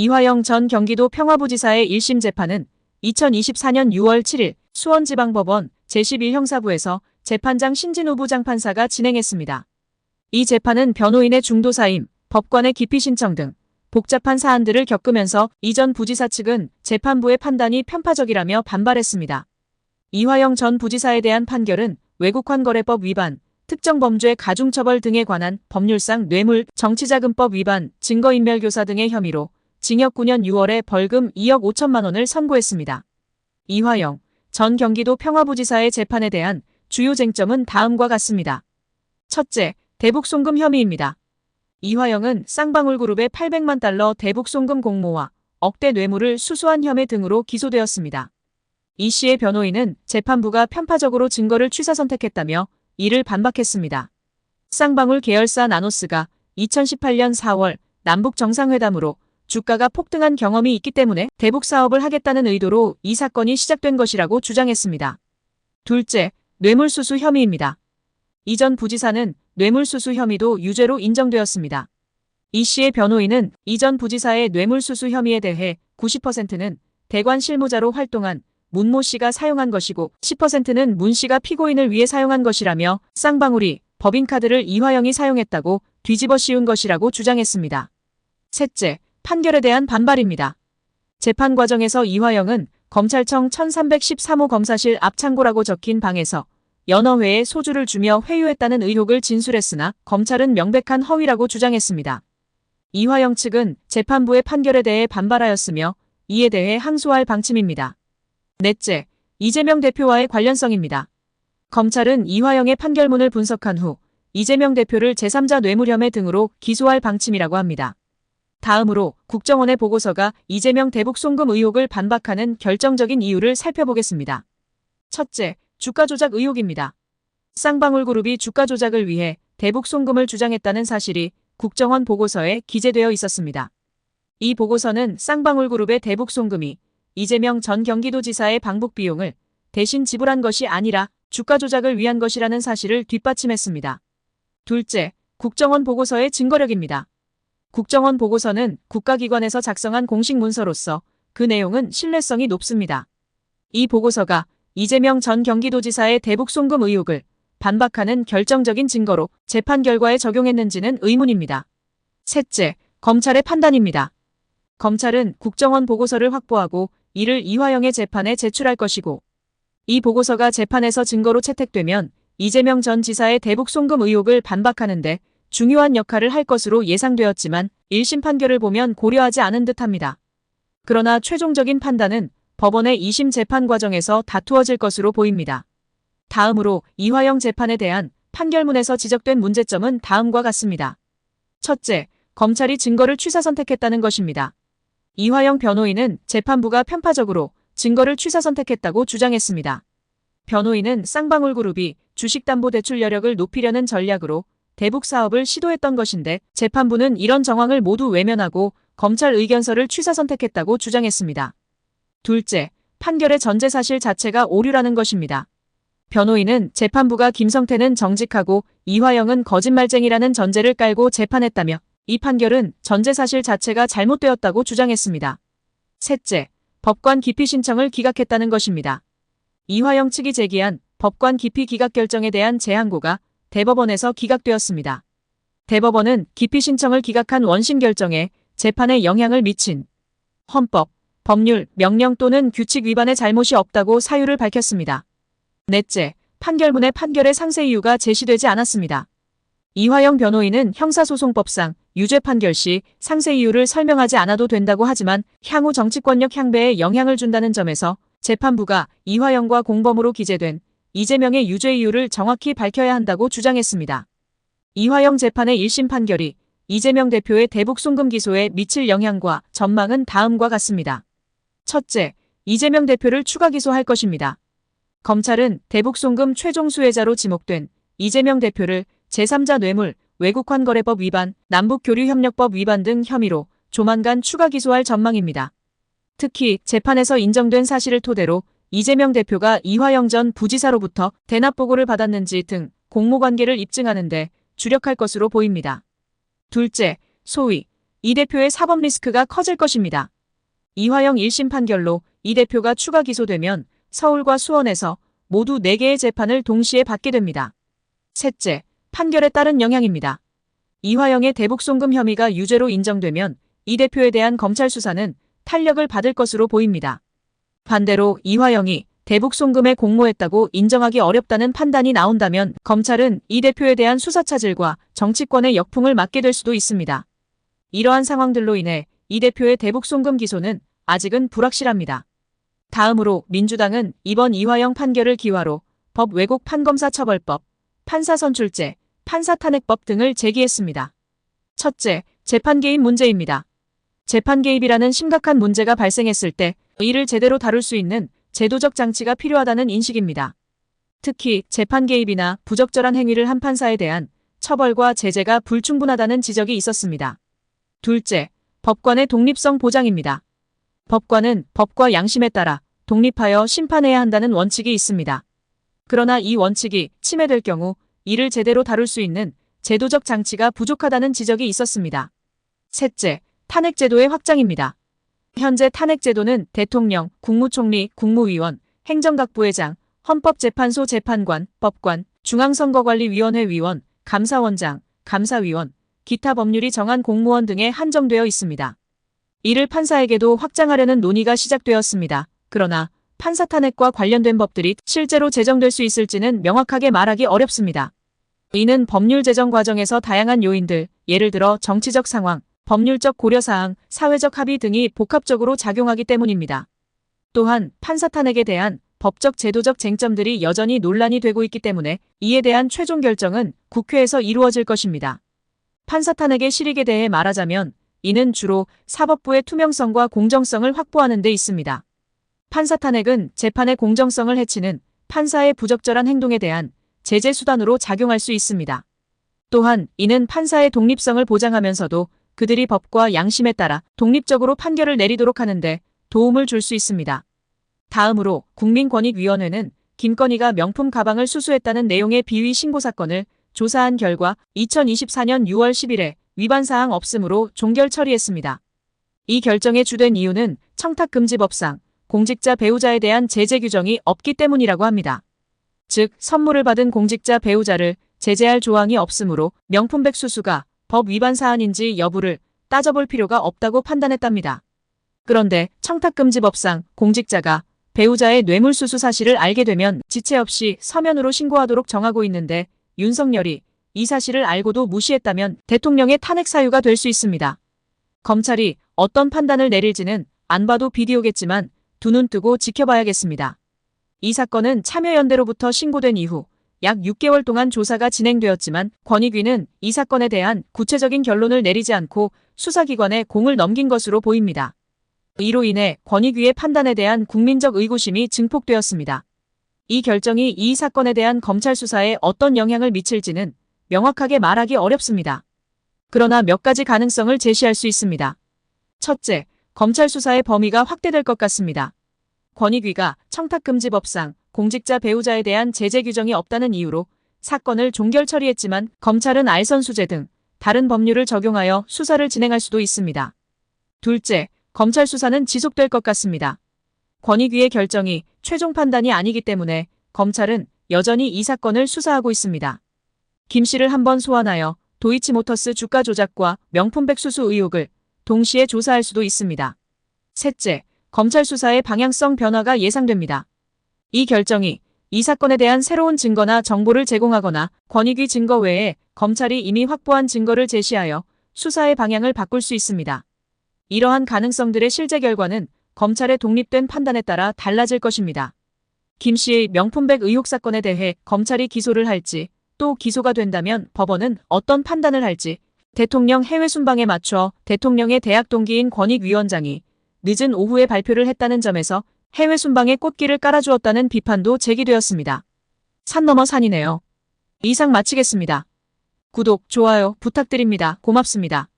이화영 전 경기도 평화부지사의 1심 재판은 2024년 6월 7일 수원지방법원 제11형사부에서 재판장 신진우 부장판사가 진행했습니다. 이 재판은 변호인의 중도사임, 법관의 기피 신청 등 복잡한 사안들을 겪으면서 이전 부지사 측은 재판부의 판단이 편파적이라며 반발했습니다. 이화영 전 부지사에 대한 판결은 외국환거래법 위반, 특정범죄 가중처벌 등에 관한 법률상 뇌물, 정치자금법 위반, 증거인멸교사 등의 혐의로 징역 9년 6월에 벌금 2억 5천만 원을 선고했습니다. 이화영 전 경기도 평화부지사의 재판에 대한 주요 쟁점은 다음과 같습니다. 첫째, 대북송금 혐의입니다. 이화영은 쌍방울그룹의 800만 달러 대북송금 공모와 억대 뇌물을 수수한 혐의 등으로 기소되었습니다. 이 씨의 변호인은 재판부가 편파적으로 증거를 취사 선택했다며 이를 반박했습니다. 쌍방울 계열사 나노스가 2018년 4월 남북 정상회담으로 주가가 폭등한 경험이 있기 때문에 대북 사업을 하겠다는 의도로 이 사건이 시작된 것이라고 주장했습니다. 둘째, 뇌물수수 혐의입니다. 이전 부지사는 뇌물수수 혐의도 유죄로 인정되었습니다. 이 씨의 변호인은 이전 부지사의 뇌물수수 혐의에 대해 90%는 대관 실무자로 활동한 문모 씨가 사용한 것이고 10%는 문 씨가 피고인을 위해 사용한 것이라며 쌍방울이 법인카드를 이화영이 사용했다고 뒤집어 씌운 것이라고 주장했습니다. 셋째, 판결에 대한 반발입니다. 재판 과정에서 이화영은 검찰청 1313호 검사실 앞 창고라고 적힌 방에서 여러 회에 소주를 주며 회유했다는 의혹을 진술했으나 검찰은 명백한 허위라고 주장했습니다. 이화영 측은 재판부의 판결에 대해 반발하였으며 이에 대해 항소할 방침입니다. 넷째, 이재명 대표와의 관련성입니다. 검찰은 이화영의 판결문을 분석한 후 이재명 대표를 제3자 뇌물혐의 등으로 기소할 방침이라고 합니다. 다음으로 국정원의 보고서가 이재명 대북송금 의혹을 반박하는 결정적인 이유를 살펴보겠습니다. 첫째, 주가 조작 의혹입니다. 쌍방울그룹이 주가 조작을 위해 대북송금을 주장했다는 사실이 국정원 보고서에 기재되어 있었습니다. 이 보고서는 쌍방울그룹의 대북송금이 이재명 전 경기도지사의 방북 비용을 대신 지불한 것이 아니라 주가 조작을 위한 것이라는 사실을 뒷받침했습니다. 둘째, 국정원 보고서의 증거력입니다. 국정원 보고서는 국가기관에서 작성한 공식 문서로서 그 내용은 신뢰성이 높습니다. 이 보고서가 이재명 전 경기도지사의 대북송금 의혹을 반박하는 결정적인 증거로 재판 결과에 적용했는지는 의문입니다. 셋째, 검찰의 판단입니다. 검찰은 국정원 보고서를 확보하고 이를 이화영의 재판에 제출할 것이고 이 보고서가 재판에서 증거로 채택되면 이재명 전 지사의 대북송금 의혹을 반박하는데 중요한 역할을 할 것으로 예상되었지만 1심 판결을 보면 고려하지 않은 듯합니다. 그러나 최종적인 판단은 법원의 2심 재판 과정에서 다투어질 것으로 보입니다. 다음으로 이화영 재판에 대한 판결문에서 지적된 문제점은 다음과 같습니다. 첫째, 검찰이 증거를 취사 선택했다는 것입니다. 이화영 변호인은 재판부가 편파적으로 증거를 취사 선택했다고 주장했습니다. 변호인은 쌍방울그룹이 주식담보대출 여력을 높이려는 전략으로 대북 사업을 시도했던 것인데 재판부는 이런 정황을 모두 외면하고 검찰 의견서를 취사 선택했다고 주장했습니다. 둘째, 판결의 전제 사실 자체가 오류라는 것입니다. 변호인은 재판부가 김성태는 정직하고 이화영은 거짓말쟁이라는 전제를 깔고 재판했다며 이 판결은 전제 사실 자체가 잘못되었다고 주장했습니다. 셋째, 법관 기피 신청을 기각했다는 것입니다. 이화영 측이 제기한 법관 기피 기각 결정에 대한 재항고가 대법원에서 기각되었습니다. 대법원은 기피 신청을 기각한 원심 결정에 재판에 영향을 미친 헌법, 법률, 명령 또는 규칙 위반의 잘못이 없다고 사유를 밝혔습니다. 넷째, 판결문의 판결의 상세 이유가 제시되지 않았습니다. 이화영 변호인은 형사소송법상 유죄 판결 시 상세 이유를 설명하지 않아도 된다고 하지만 향후 정치권력 향배에 영향을 준다는 점에서 재판부가 이화영과 공범으로 기재된 이재명의 유죄 이유를 정확히 밝혀야 한다고 주장했습니다. 이화영 재판의 1심 판결이 이재명 대표의 대북송금 기소에 미칠 영향과 전망은 다음과 같습니다. 첫째, 이재명 대표를 추가 기소할 것입니다. 검찰은 대북송금 최종 수혜자로 지목된 이재명 대표를 제3자 뇌물, 외국환거래법 위반, 남북교류협력법 위반 등 혐의로 조만간 추가 기소할 전망입니다. 특히 재판에서 인정된 사실을 토대로 이재명 대표가 이화영 전 부지사로부터 대납보고를 받았는지 등 공모관계를 입증하는 데 주력할 것으로 보입니다. 둘째, 소위 이 대표의 사법 리스크가 커질 것입니다. 이화영 1심 판결로 이 대표가 추가 기소되면 서울과 수원에서 모두 4개의 재판을 동시에 받게 됩니다. 셋째, 판결에 따른 영향입니다. 이화영의 대북송금 혐의가 유죄로 인정되면 이 대표에 대한 검찰 수사는 탄력을 받을 것으로 보입니다. 반대로 이화영이 대북송금에 공모했다고 인정하기 어렵다는 판단이 나온다면 검찰은 이 대표에 대한 수사 차질과 정치권의 역풍을 맞게 될 수도 있습니다. 이러한 상황들로 인해 이 대표의 대북송금 기소는 아직은 불확실합니다. 다음으로 민주당은 이번 이화영 판결을 기화로 법 왜곡 판검사 처벌법, 판사 선출제, 판사 탄핵법 등을 제기했습니다. 첫째, 재판 개입 문제입니다. 재판 개입이라는 심각한 문제가 발생했을 때 이를 제대로 다룰 수 있는 제도적 장치가 필요하다는 인식입니다. 특히 재판 개입이나 부적절한 행위를 한 판사에 대한 처벌과 제재가 불충분하다는 지적이 있었습니다. 둘째, 법관의 독립성 보장입니다. 법관은 법과 양심에 따라 독립하여 심판해야 한다는 원칙이 있습니다. 그러나 이 원칙이 침해될 경우 이를 제대로 다룰 수 있는 제도적 장치가 부족하다는 지적이 있었습니다. 셋째, 탄핵제도의 확장입니다. 현재 탄핵제도는 대통령, 국무총리, 국무위원, 행정각부회장, 헌법재판소 재판관, 법관, 중앙선거관리위원회 위원, 감사원장, 감사위원, 기타 법률이 정한 공무원 등에 한정되어 있습니다. 이를 판사에게도 확장하려는 논의가 시작되었습니다. 그러나 판사 탄핵과 관련된 법들이 실제로 제정될 수 있을지는 명확하게 말하기 어렵습니다. 이는 법률 제정 과정에서 다양한 요인들, 예를 들어 정치적 상황, 법률적 고려사항, 사회적 합의 등이 복합적으로 작용하기 때문입니다. 또한 판사 탄핵에 대한 법적 제도적 쟁점들이 여전히 논란이 되고 있기 때문에 이에 대한 최종 결정은 국회에서 이루어질 것입니다. 판사 탄핵의 실익에 대해 말하자면 이는 주로 사법부의 투명성과 공정성을 확보하는 데 있습니다. 판사 탄핵은 재판의 공정성을 해치는 판사의 부적절한 행동에 대한 제재 수단으로 작용할 수 있습니다. 또한 이는 판사의 독립성을 보장하면서도 그들이 법과 양심에 따라 독립적으로 판결을 내리도록 하는데 도움을 줄 수 있습니다. 다음으로 국민권익위원회는 김건희가 명품 가방을 수수했다는 내용의 비위 신고 사건을 조사한 결과 2024년 6월 10일에 위반 사항 없음으로 종결 처리했습니다. 이 결정의 주된 이유는 청탁금지법상 공직자 배우자에 대한 제재 규정이 없기 때문이라고 합니다. 즉, 선물을 받은 공직자 배우자를 제재할 조항이 없으므로 명품백 수수가 법 위반 사안인지 여부를 따져볼 필요가 없다고 판단했답니다. 그런데 청탁금지법상 공직자가 배우자의 뇌물수수 사실을 알게 되면 지체 없이 서면으로 신고하도록 정하고 있는데 윤석열이 이 사실을 알고도 무시했다면 대통령의 탄핵 사유가 될 수 있습니다. 검찰이 어떤 판단을 내릴지는 안 봐도 비디오겠지만 두 눈 뜨고 지켜봐야겠습니다. 이 사건은 참여연대로부터 신고된 이후 약 6개월 동안 조사가 진행되었지만 권익위는 이 사건에 대한 구체적인 결론을 내리지 않고 수사기관에 공을 넘긴 것으로 보입니다. 이로 인해 권익위의 판단에 대한 국민적 의구심이 증폭되었습니다. 이 결정이 이 사건에 대한 검찰 수사에 어떤 영향을 미칠지는 명확하게 말하기 어렵습니다. 그러나 몇 가지 가능성을 제시할 수 있습니다. 첫째, 검찰 수사의 범위가 확대될 것 같습니다. 권익위가 청탁금지법상 공직자 배우자에 대한 제재 규정이 없다는 이유로 사건을 종결 처리했지만 검찰은 알선수재 등 다른 법률을 적용하여 수사를 진행할 수도 있습니다. 둘째, 검찰 수사는 지속될 것 같습니다. 권익위의 결정이 최종 판단이 아니기 때문에 검찰은 여전히 이 사건을 수사하고 있습니다. 김 씨를 한번 소환하여 도이치모터스 주가 조작과 명품백 수수 의혹을 동시에 조사할 수도 있습니다. 셋째, 검찰 수사의 방향성 변화가 예상됩니다. 이 결정이 이 사건에 대한 새로운 증거나 정보를 제공하거나 권익위 증거 외에 검찰이 이미 확보한 증거를 제시하여 수사의 방향을 바꿀 수 있습니다. 이러한 가능성들의 실제 결과는 검찰의 독립된 판단에 따라 달라질 것입니다. 김 씨의 명품백 의혹 사건에 대해 검찰이 기소를 할지 또 기소가 된다면 법원은 어떤 판단을 할지 대통령 해외 순방에 맞춰 대통령의 대학 동기인 권익위원장이 늦은 오후에 발표를 했다는 점에서 해외 순방에 꽃길을 깔아주었다는 비판도 제기되었습니다. 산 넘어 산이네요. 이상 마치겠습니다. 구독, 좋아요 부탁드립니다. 고맙습니다.